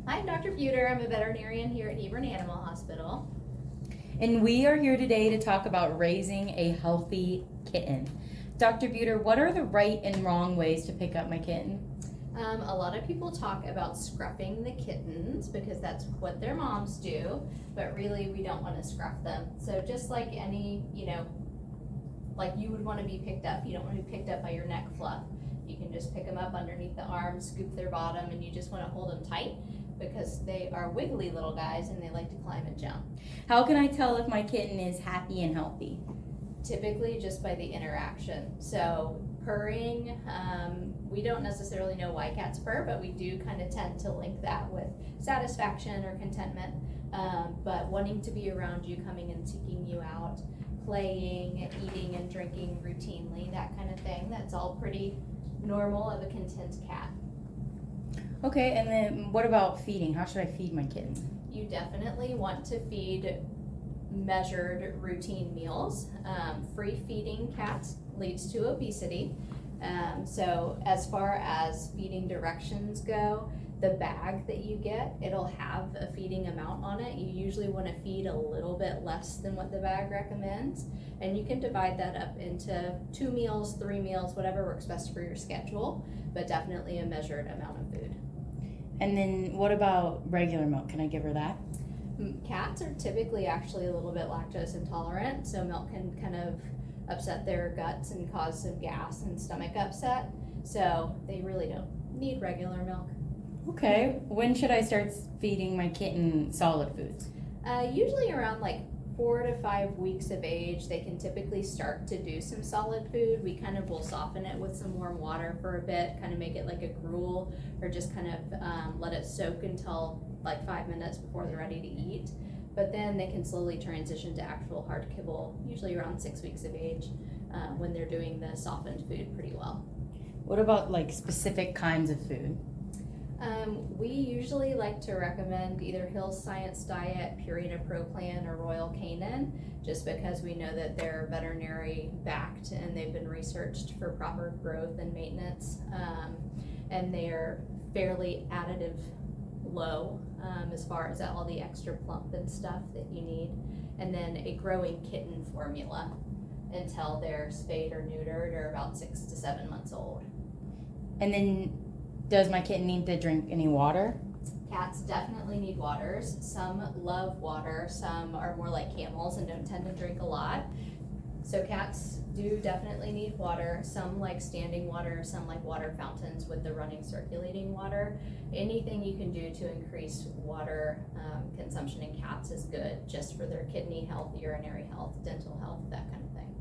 Hi, I'm Dr. Buter. I'm a veterinarian here at Hebron Animal Hospital. And we are here today to talk about raising a healthy kitten. Dr. Buter, what are the right and wrong ways to pick up my kitten? A lot of people talk about scruffing the kittens because that's what their moms do, but really we don't want to scruff them. So just like any, like you would want to be picked up, you don't want to be picked up by your neck fluff. You can just pick them up underneath the arms, scoop their bottom, and you just want to hold them tight because they are wiggly little guys and they like to climb and jump. How can I tell if my kitten is happy and healthy? Typically just by the interaction. So purring, we don't necessarily know why cats purr, but we do kind of tend to link that with satisfaction or contentment. But wanting to be around you, coming and seeking you out, playing, eating and drinking routinely, that kind of thing, that's all pretty normal of a content cat. Okay, and then what about feeding? How should I feed my kitten? You definitely want to feed measured routine meals. Free feeding cats leads to obesity. So as far as feeding directions go, the bag that you get, it'll have a feeding amount on it. You usually want to feed a little bit less than what the bag recommends, and you can divide that up into 2 meals, 3 meals, whatever works best for your schedule, but definitely a measured amount of food. And then what about regular milk? Can I give her that? Cats are typically actually a little bit lactose intolerant, so milk can kind of upset their guts and cause some gas and stomach upset, so they really don't need regular milk. Okay, when should I start feeding my kitten solid foods? Usually around like 4 to 5 weeks of age, they can typically start to do some solid food. We kind of will soften it with some warm water for a bit, kind of make it like a gruel, or just kind of let it soak until like 5 minutes before they're ready to eat. But then they can slowly transition to actual hard kibble, usually around 6 weeks of age, when they're doing the softened food pretty well. What about like specific kinds of food? We usually like to recommend either Hill's Science Diet, Purina Pro Plan, or Royal Canin, just because we know that they're veterinary backed and they've been researched for proper growth and maintenance, and they're fairly additive low as far as all the extra plump and stuff that you need, and then a growing kitten formula until they're spayed or neutered or about 6 to 7 months old. And then does my kitten need to drink any water? Cats definitely need waters. Some love water, some are more like camels and don't tend to drink a lot. So cats do definitely need water. Some like standing water, some like water fountains with the running circulating water. Anything you can do to increase water consumption in cats is good, just for their kidney health, urinary health, dental health, that kind of thing.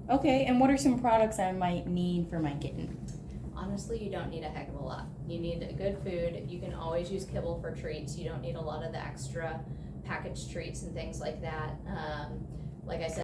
Okay, and what are some products I might need for my kitten? Honestly, you don't need a heck of a lot. You need good food. You can always use kibble for treats. You don't need a lot of the extra packaged treats and things like that. Like I said,